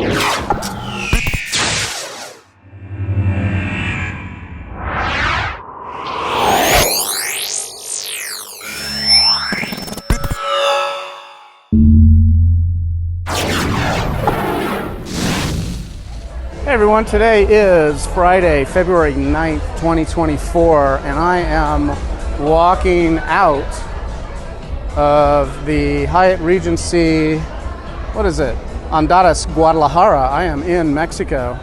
Hey everyone, today is Friday, February 9th, 2024, and I am walking out of the Hyatt Regency, what is it? Andares, Guadalajara. I am in Mexico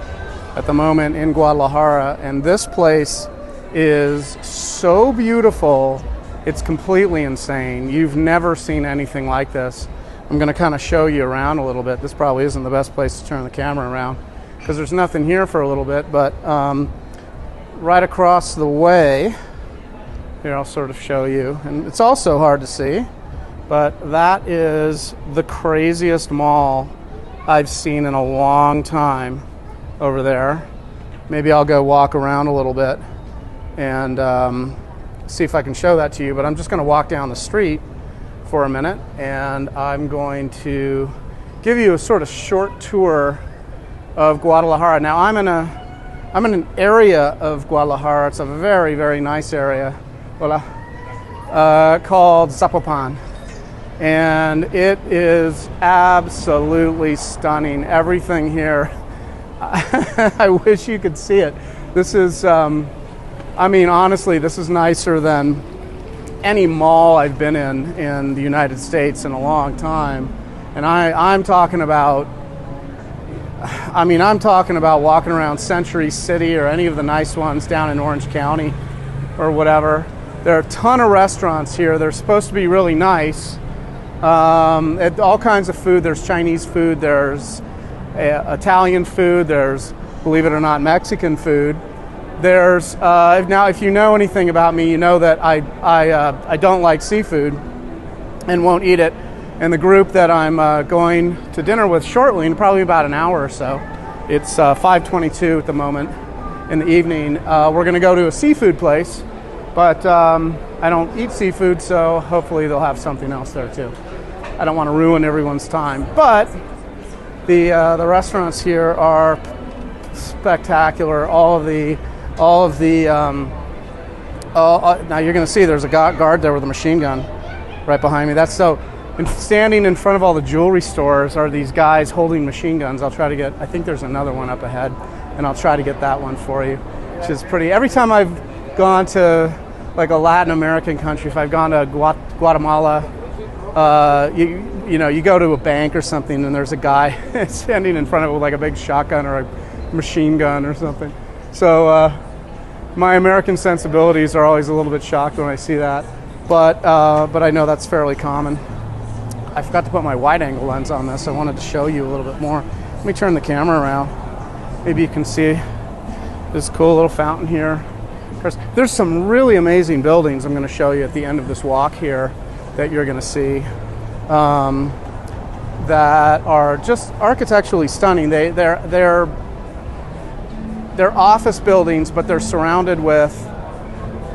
at the moment in Guadalajara, and this place is so beautiful, it's completely insane. You've never seen anything like this. I'm going to kind of show you around a little bit. This probably isn't the best place to turn the camera around, because there's nothing here for a little bit, but right across the way, here I'll sort of show you, and it's also hard to see, but that is the craziest mall I've seen in a long time over there. Maybe I'll go walk around a little bit and see if I can show that to you, but I'm just going to walk down the street for a minute, and I'm going to give you a sort of short tour of Guadalajara. Now I'm in an area of Guadalajara. It's a very, very nice area, called Zapopan, and it is absolutely stunning. Everything here, I wish you could see it. This is, I mean, honestly, this is nicer than any mall I've been in the United States in a long time, and I'm talking about walking around Century City or any of the nice ones down in Orange County or whatever. There are a ton of restaurants here. They're supposed to be really nice. All kinds of food. There's Chinese food, there's Italian food, there's, believe it or not, Mexican food. There's, now if you know anything about me, you know that I don't like seafood and won't eat it. And the group that I'm going to dinner with shortly, in probably about an hour or so, it's 5:22 at the moment in the evening, we're going to go to a seafood place, but I don't eat seafood, so hopefully they'll have something else there too. I don't want to ruin everyone's time, but the restaurants here are spectacular. Now you're going to see there's a guard there with a machine gun right behind me. That's so. And standing in front of all the jewelry stores are these guys holding machine guns. I'll try to get, I think there's another one up ahead, and I'll try to get that one for you, which is pretty. Every time I've gone to like a Latin American country, if I've gone to Guatemala, you go to a bank or something, and there's a guy standing in front of it with like a big shotgun or a machine gun or something. So my American sensibilities are always a little bit shocked when I see that, but I know that's fairly common. I forgot to put my wide-angle lens on this. I wanted to show you a little bit more. Let me turn the camera around. Maybe you can see this cool little fountain here. There's some really amazing buildings I'm going to show you at the end of this walk here that you're going to see that are just architecturally stunning. They're office buildings, but they're surrounded with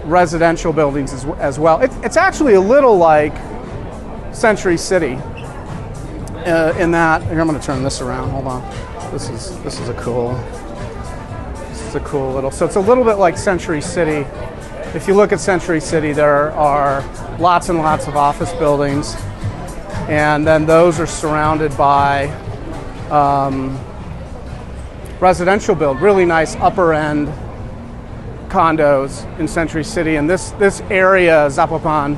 residential buildings as well. It's actually a little like Century City in that. Here, I'm going to turn this around. Hold on. This is a cool little. So it's a little bit like Century City. If you look at Century City, there are lots and lots of office buildings, and then those are surrounded by residential build, really nice upper end condos in Century City. And this area, Zapopan,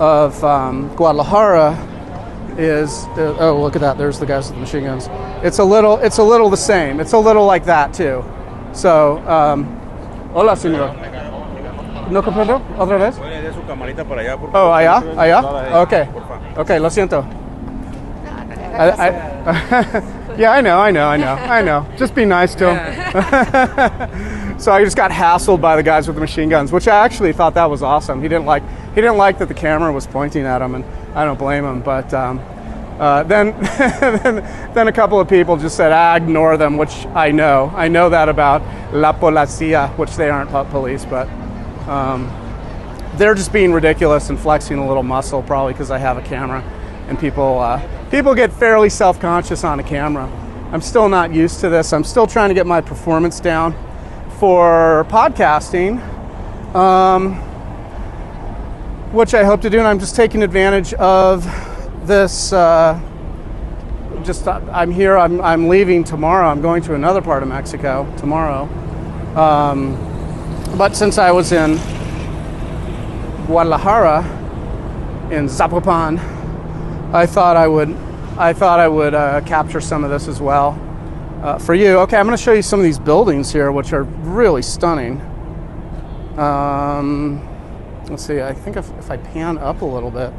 of Guadalajara is oh, look at that, there's the guys with the machine guns. It's a little the same. It's a little like that too. So hola señor, no comprendo otra vez. Oh, allá. Okay, lo siento. Yeah, I know. Just be nice to him. So I just got hassled by the guys with the machine guns, which I actually thought that was awesome. He didn't like that the camera was pointing at him, and I don't blame him. But then a couple of people just said, ignore them, which I know. I know that about la policía, which they aren't police, but they're just being ridiculous and flexing a little muscle, probably because I have a camera, and people get fairly self-conscious on a camera. I'm still not used to this. I'm still trying to get my performance down for podcasting, which I hope to do, and I'm just taking advantage of this. I'm here. I'm leaving tomorrow. I'm going to another part of Mexico tomorrow. But since I was in Guadalajara, in Zapopan, I thought I would capture some of this as well for you. Okay, I'm going to show you some of these buildings here, which are really stunning. Let's see. I think if I pan up a little bit,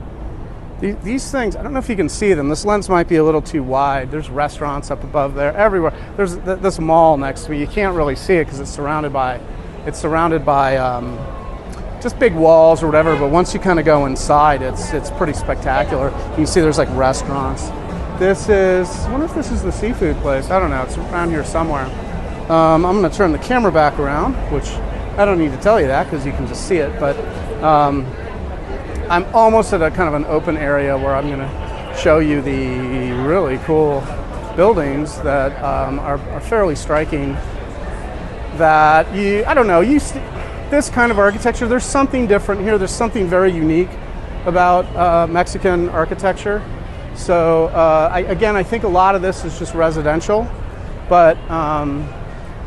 these things, I don't know if you can see them. This lens might be a little too wide. There's restaurants up above there, everywhere. There's this mall next to me. You can't really see it because it's surrounded by just big walls or whatever. But once you kind of go inside, it's pretty spectacular. You can see there's like restaurants. I wonder if this is the seafood place. I don't know. It's around here somewhere. I'm going to turn the camera back around, which I don't need to tell you that because you can just see it. But I'm almost at a kind of an open area where I'm going to show you the really cool buildings that are fairly striking. That this kind of architecture, there's something different here. There's something very unique about Mexican architecture. So I think a lot of this is just residential, but I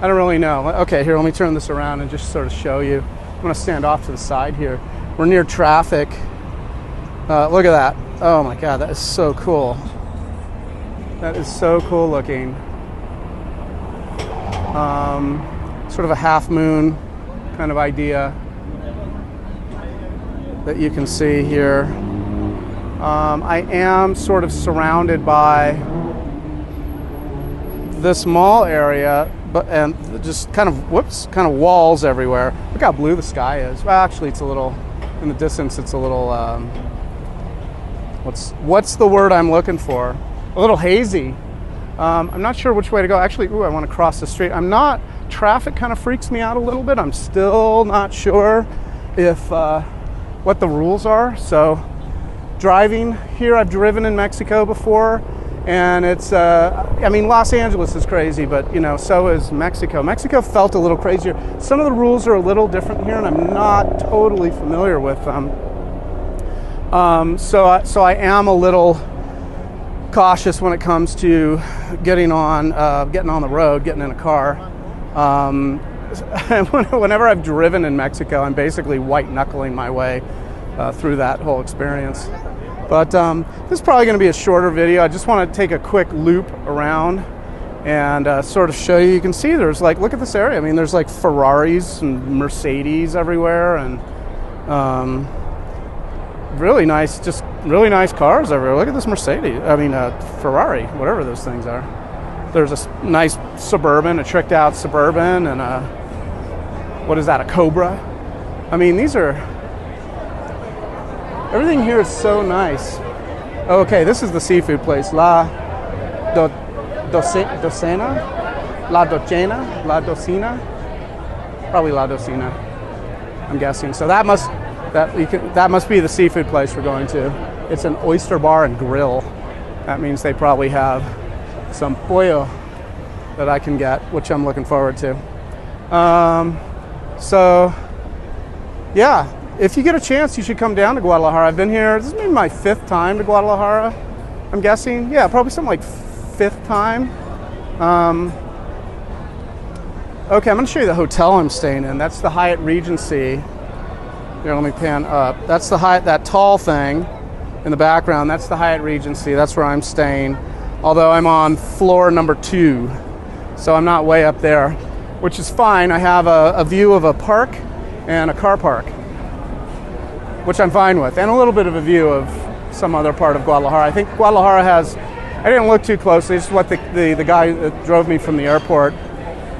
don't really know. Okay, here, let me turn this around and just sort of show you. I'm going to stand off to the side here. We're near traffic. Look at that. Oh my God, that is so cool. That is so cool looking. Sort of a half moon kind of idea that you can see here. I am sort of surrounded by this mall area, and just kind of walls everywhere. Look how blue the sky is. Well, actually, it's a little, in the distance, it's a little, what's the word I'm looking for? A little hazy. I'm not sure which way to go. Actually, I want to cross the street. Traffic kind of freaks me out a little bit. I'm still not sure what the rules are. So driving here, I've driven in Mexico before, and it's, Los Angeles is crazy, but so is Mexico. Mexico felt a little crazier. Some of the rules are a little different here, and I'm not totally familiar with them. So I am a little cautious when it comes to getting on the road, getting in a car. Whenever I've driven in Mexico, I'm basically white knuckling my way through that whole experience. But this is probably going to be a shorter video. I just want to take a quick loop around and sort of show you. You can see there's look at this area. I mean, there's like Ferraris and Mercedes everywhere, and really nice cars everywhere. Look at this Ferrari, whatever those things are. There's a nice Suburban, a tricked out Suburban, and what is that, a Cobra? I mean, everything here is so nice. Okay, this is the seafood place, La Docena? Probably La Docena, I'm guessing. So that must be the seafood place we're going to. It's an oyster bar and grill. That means they probably have some pollo that I can get, which I'm looking forward to. So yeah, if you get a chance, you should come down to Guadalajara. I've been here, this is maybe my 5th time to Guadalajara, I'm guessing. Yeah, probably something like 5th time. Okay, I'm going to show you the hotel I'm staying in. That's the Hyatt Regency. Here, let me pan up. That's the Hyatt, that tall thing in the background. That's the Hyatt Regency. That's where I'm staying. Although I'm on floor number 2, so I'm not way up there, which is fine. I have a view of a park and a car park, which I'm fine with, and a little bit of a view of some other part of Guadalajara. I think Guadalajara has, I didn't look too closely, it's what the guy that drove me from the airport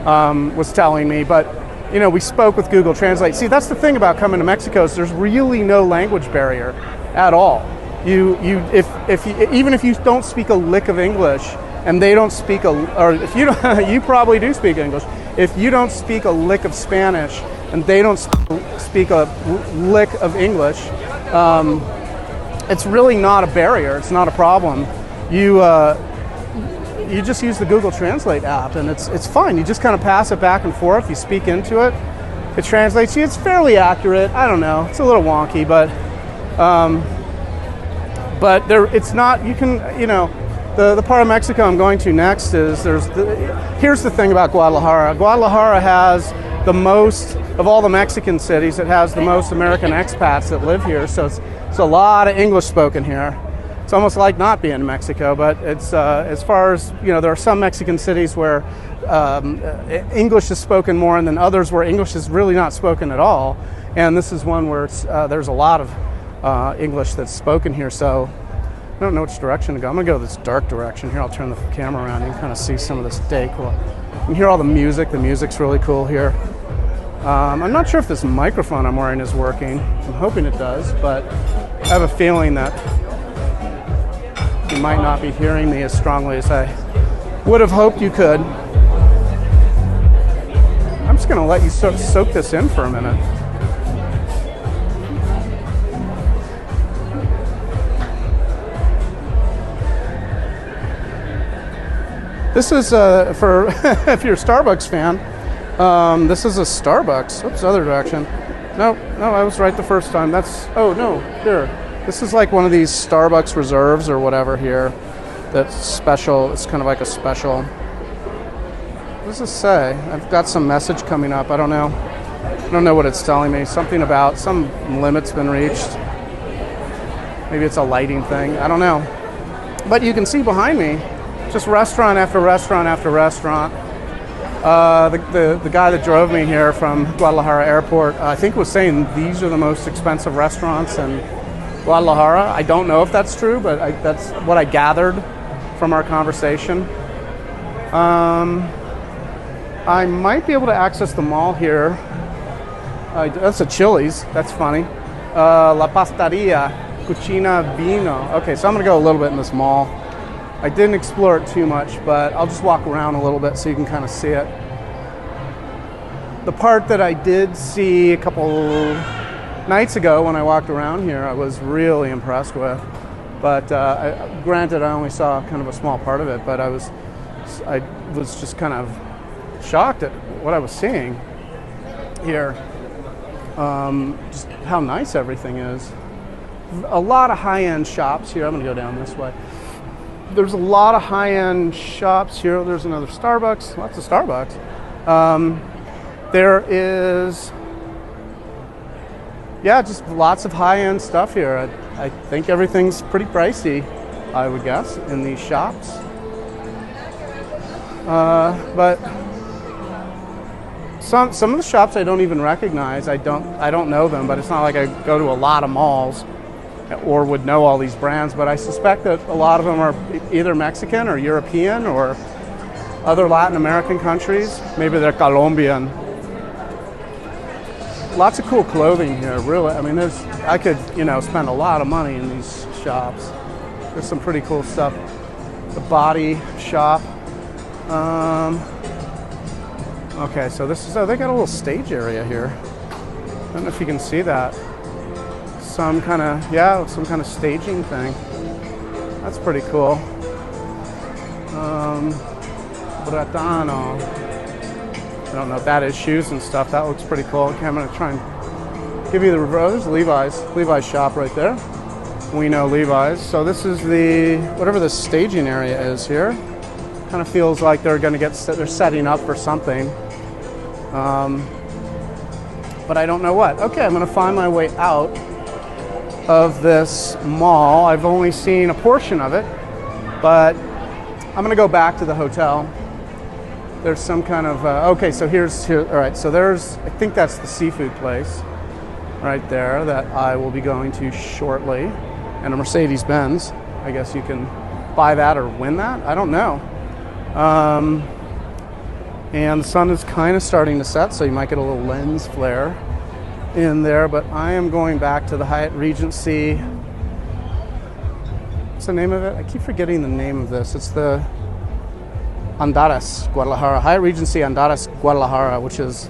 was telling me, but we spoke with Google Translate. See, that's the thing about coming to Mexico, is there's really no language barrier at all. Even if you don't speak a lick of English, and they don't speak or if you don't, you probably do speak English. If you don't speak a lick of Spanish, and they don't speak a lick of English, it's really not a barrier. It's not a problem. you just use the Google Translate app, and it's fine. You just kind of pass it back and forth. You speak into it. It translates you. It's fairly accurate. I don't know. It's a little wonky, but there. It's not. You can. The part of Mexico I'm going to next is here's the thing about Guadalajara. Guadalajara has the most of all the Mexican cities. It has the most American expats that live here. So it's a lot of English spoken here. It's almost like not being in Mexico, but it's as far as there are some Mexican cities where English is spoken more, and then others where English is really not spoken at all. And this is one where there's a lot of English that's spoken here. So I don't know which direction to go. I'm going to go this dark direction here. I'll turn the camera around. You can kind of see some of this decor. You can hear all the music. The music's really cool here. I'm not sure if this microphone I'm wearing is working. I'm hoping it does, but I have a feeling that you might not be hearing me as strongly as I would have hoped you could. I'm just going to let you soak this in for a minute. This is for if you're a Starbucks fan. This is a Starbucks. Oops, other direction. No, I was right the first time. Oh no, here. This is like one of these Starbucks reserves or whatever here. That's special. It's kind of like a special. What does this say? I've got some message coming up. I don't know what it's telling me. Something about some limit's been reached. Maybe it's a lighting thing. I don't know. But you can see behind me, just restaurant after restaurant after restaurant. The guy that drove me here from Guadalajara Airport, I think was saying these are the most expensive restaurants in Guadalajara. I don't know if that's true, but that's what I gathered from our conversation. I might be able to access the mall here. That's a Chili's. That's funny. La Pastaria, Cucina Vino. Okay, so I'm going to go a little bit in this mall. I didn't explore it too much, but I'll just walk around a little bit so you can kind of see it. The part that I did see a couple nights ago when I walked around here, I was really impressed with. But granted, I only saw kind of a small part of it, but I was just kind of shocked at what I was seeing here. Just how nice everything is. A lot of high-end shops here. I'm going to go down this way. There's a lot of high-end shops here. There's another Starbucks. Lots of Starbucks. There is, just lots of high-end stuff here. I think everything's pretty pricey, I would guess, in these shops. But some of the shops I don't even recognize. I don't know them, but it's not like I go to a lot of malls or would know all these brands, but I suspect that a lot of them are either Mexican or European or other Latin American countries. Maybe they're Colombian. Lots of cool clothing here, really. I mean, I could, spend a lot of money in these shops. There's some pretty cool stuff. The body shop. Okay, so they got a little stage area here. I don't know if you can see that. Some kind of staging thing. That's pretty cool. Bratano. I don't know if that is shoes and stuff. That looks pretty cool. Okay, I'm going to try and give you the reverse. There's Levi's shop right there. We know Levi's. So this is whatever the staging area is here. Kind of feels like they're setting up for something. But I don't know what. Okay, I'm going to find my way out of this mall. I've only seen a portion of it, but I'm going to go back to the hotel. There's some kind of okay. So here. All right. So I think that's the seafood place, right there that I will be going to shortly, and a Mercedes-Benz. I guess you can buy that or win that. I don't know. And the sun is kind of starting to set, so you might get a little lens flare in there, but I am going back to the Hyatt Regency. What's the name of it? I keep forgetting the name of this. It's the Andares Guadalajara, Hyatt Regency Andares Guadalajara, which is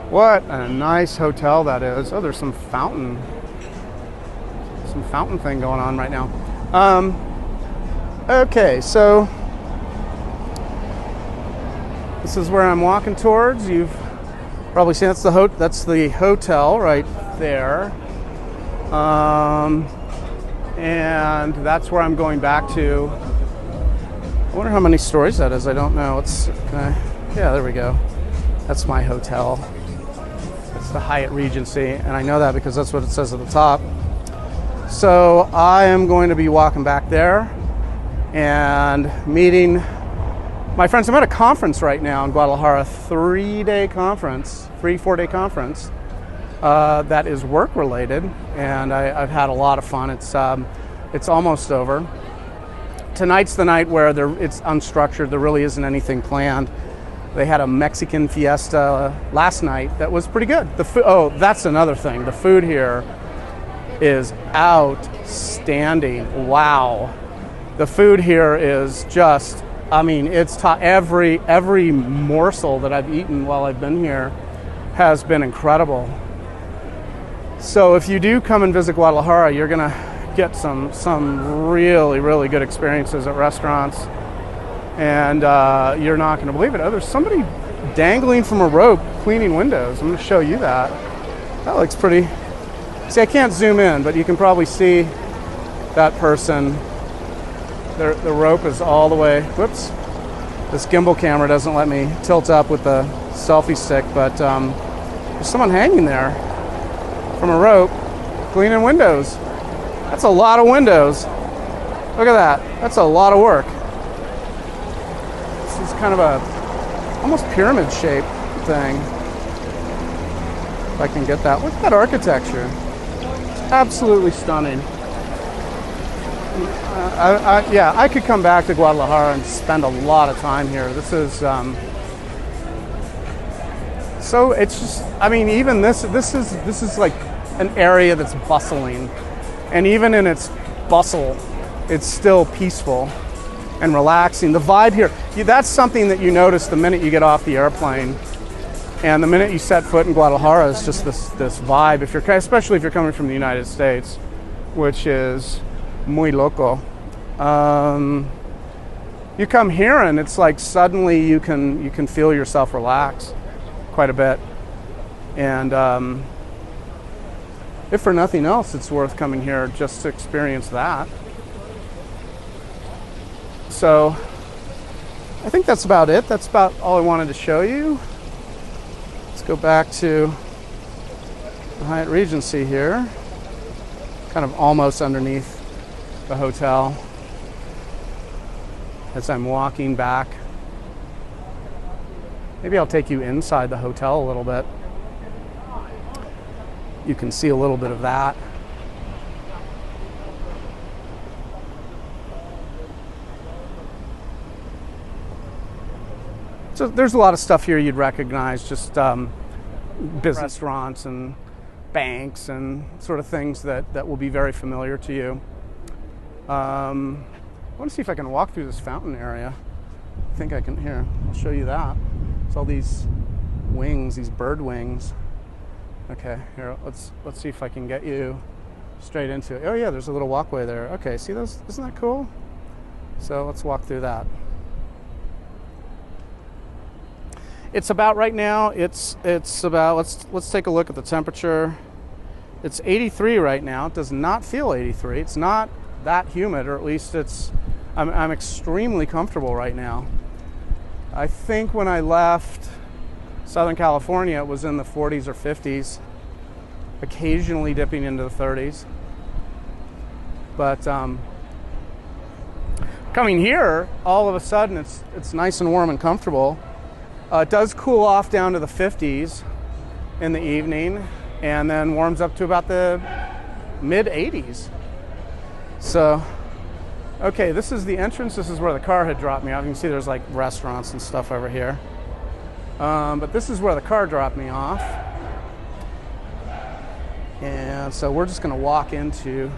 what a nice hotel that is. Oh, there's some fountain thing going on right now. Okay, so This is where I'm walking towards. You've probably seen that's the hotel right there, and that's where I'm going back to. I wonder how many stories that is. I don't know. Yeah, there we go. That's my hotel. It's the Hyatt Regency, and I know that because that's what it says at the top. So I am going to be walking back there and meeting my friends. I'm at a conference right now in Guadalajara, 3-day conference, 4-day conference that is work related, and I've had a lot of fun. It's almost over. Tonight's the night where it's unstructured. There really isn't anything planned. They had a Mexican fiesta last night that was pretty good. That's another thing. The food here is outstanding. Wow. The food here is just, it's every morsel that I've eaten while I've been here has been incredible. So if you do come and visit Guadalajara, you're gonna get some really, really good experiences at restaurants. And you're not going to believe it. There's somebody dangling from a rope cleaning windows. I'm going to show you that. That looks pretty. See, I can't zoom in, but you can probably see that person. The rope is all the way. Whoops. This gimbal camera doesn't let me tilt up with the selfie stick, but there's someone hanging there from a rope cleaning windows. That's a lot of windows. Look at that. That's a lot of work. It's kind of a almost pyramid shaped thing. If I can get that. Look at that architecture. It's absolutely stunning. I could come back to Guadalajara and spend a lot of time here. This is so it's just, even this is like an area that's bustling, and even in its bustle, it's still peaceful and relaxing. The vibe here, that's something that you notice the minute you get off the airplane, and the minute you set foot in Guadalajara is just this vibe. Especially if you're coming from the United States, which is muy loco. You come here and it's like suddenly you can feel yourself relax quite a bit, and if for nothing else, it's worth coming here just to experience that. So I think that's about it. That's about all I wanted to show you. Let's go back to the Hyatt Regency here, kind of almost underneath the hotel as I'm walking back. Maybe I'll take you inside the hotel a little bit. You can see a little bit of that. So there's a lot of stuff here you'd recognize, just business restaurants and banks and sort of things that will be very familiar to you. I want to see if I can walk through this fountain area. I think I can. Here, I'll show you that. It's all these wings, these bird wings. Okay, here, let's see if I can get you straight into it. Oh yeah, there's a little walkway there. Okay, see those? Isn't that cool? So let's walk through that. It's about right now. It's about. Let's take a look at the temperature. It's 83 right now. It does not feel 83. It's not that humid, or at least it's. I'm extremely comfortable right now. I think when I left Southern California, it was in the 40s or 50s, occasionally dipping into the 30s. But coming here, all of a sudden, it's nice and warm and comfortable. It does cool off down to the 50s in the evening, and then warms up to about the mid 80s. So, okay, this is the entrance. This is where the car had dropped me off. You can see there's like restaurants and stuff over here. But this is where the car dropped me off. And so we're just going to walk into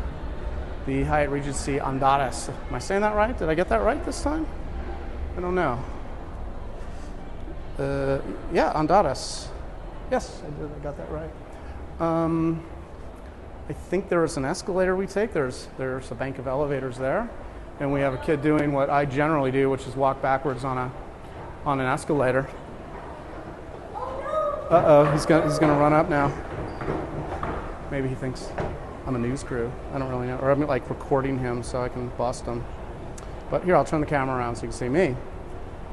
the Hyatt Regency Andares. Am I saying that right? Did I get that right this time? I don't know. Yeah, Andares. Yes, I did. I got that right. I think there is an escalator we take. There's a bank of elevators there, and we have a kid doing what I generally do, which is walk backwards on an escalator. Uh-oh, he's gonna run up now. Maybe he thinks I'm a news crew. I don't really know. Or I'm like recording him so I can bust him. But here, I'll turn the camera around so you can see me,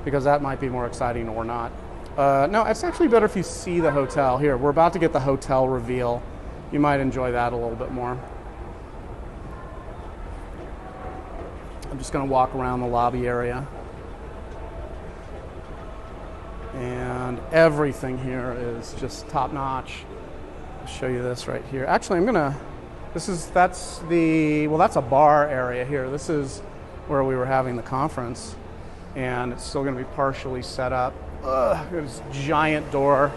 because that might be more exciting or not. No, it's actually better if you see the hotel. Here, we're about to get the hotel reveal. You might enjoy that a little bit more. I'm just gonna walk around the lobby area. And everything here is just top notch. I'll show you this right here. Actually, that's a bar area here. This is where we were having the conference, and it's still gonna be partially set up. Look at this giant door.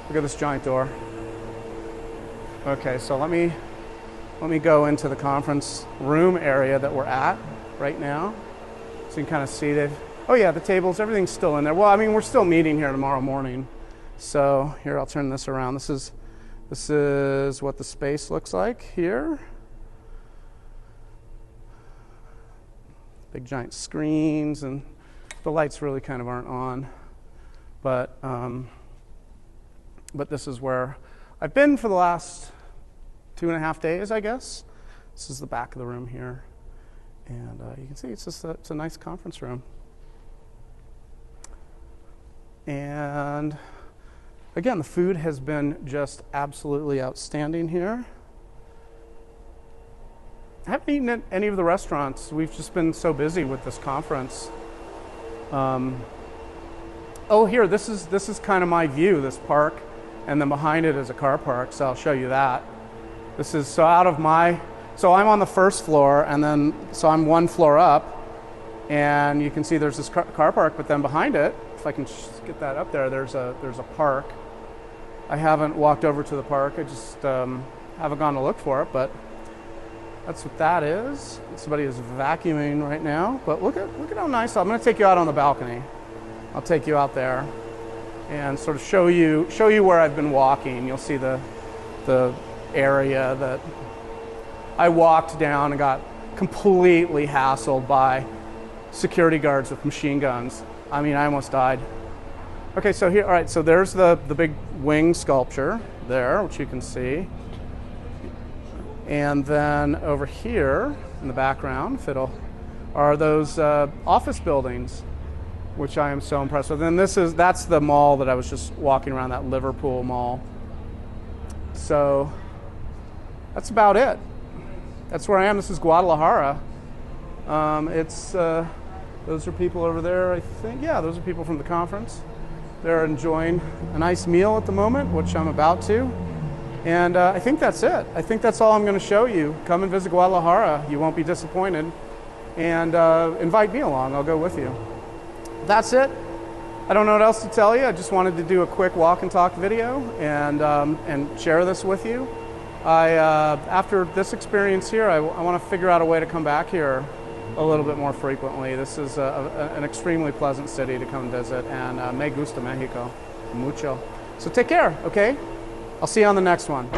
Look at this giant door. Okay, so let me go into the conference room area that we're at right now. So you can kind of see that. Oh yeah, the tables, everything's still in there. Well, I mean, we're still meeting here tomorrow morning. So here, I'll turn this around. This is what the space looks like here. Big giant screens, and the lights really kind of aren't on. But this is where I've been for the last 2.5 days, I guess. This is the back of the room here. And you can see it's a nice conference room. And again, the food has been just absolutely outstanding here. I haven't eaten at any of the restaurants. We've just been so busy with this conference. Oh, here, this is kind of my view, this park, and then behind it is a car park, so I'll show you that. This is so I'm on the first floor, and then, so I'm one floor up, and you can see there's this car park, but then behind it, if I can just get that up there, there's a park. I haven't walked over to the park, I just haven't gone to look for it, but that's what that is. Somebody is vacuuming right now, but look at how nice. I'm going to take you out on the balcony. I'll take you out there and sort of show you where I've been walking. You'll see the area that I walked down and got completely hassled by security guards with machine guns. I mean, I almost died. Okay, so here, all right, so there's the big wing sculpture there, which you can see. And then over here in the background, are those office buildings, which I am so impressed with. And that's the mall that I was just walking around, that Liverpool mall. So that's about it. That's where I am. This is Guadalajara. Those are people over there, I think. Yeah, those are people from the conference. They're enjoying a nice meal at the moment, which I'm about to. And I think that's it. I think that's all I'm going to show you. Come and visit Guadalajara. You won't be disappointed. And invite me along. I'll go with you. That's it. I don't know what else to tell you. I just wanted to do a quick walk and talk video and share this with you. After this experience here, I want to figure out a way to come back here a little bit more frequently. This is an extremely pleasant city to come visit, and me gusta Mexico mucho. So take care, okay? I'll see you on the next one.